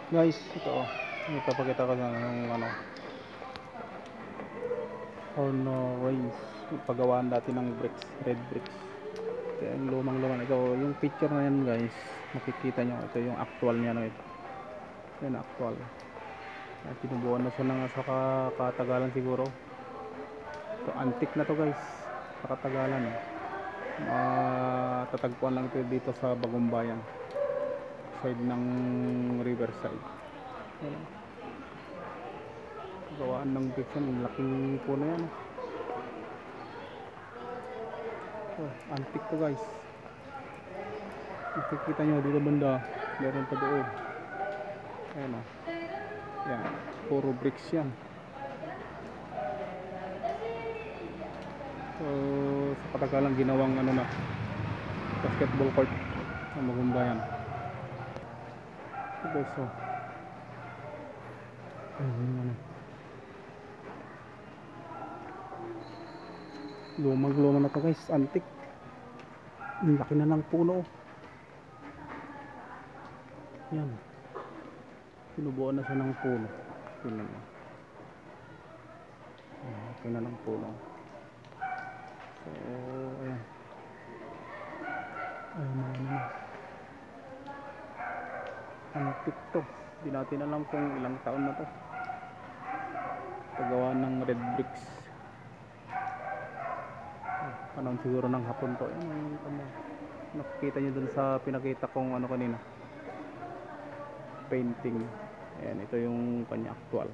Guys, ito oh. Ipapakita ko ng ano, Horno Rains. Pagawaan dati ng bricks, red bricks. Ito yung lumang-lumang. Ito, yung picture na yan guys, makikita nyo. Ito yung actual niya no, ito. Yan actual. At pinubuan na siya ng sa katagalan siguro. Ito, antique na to guys. Sa katagalan. Tatagpuan lang ito dito sa Bagumbayan. Side ng Riverside. Yan. Gawaan ng bricks yan. Laking puno yan. Oh, antique to guys. Makikita nyo dito banda. Meron pa doon. Ayan o. Yan. Puro bricks yan. So, sa katagalan ginawang ano na, basketball court sa Bagumbayan. So guys, so. Ano. Lumang-lumang na to guys. Antique. Ang laki na ng puno. Yan. Pinubuan na siya ng puno. Tingnan mo. Laki na ng puno. So, ayan. Ayun na. Antique to. Hindi natin alam kung ilang taon na to. Paggawa ng red bricks. Panahon siguro ng hapon to. Ayan, nakikita nyo dun sa pinakita kong ano kanina. Painting. Ayan, ito yung kanya actual.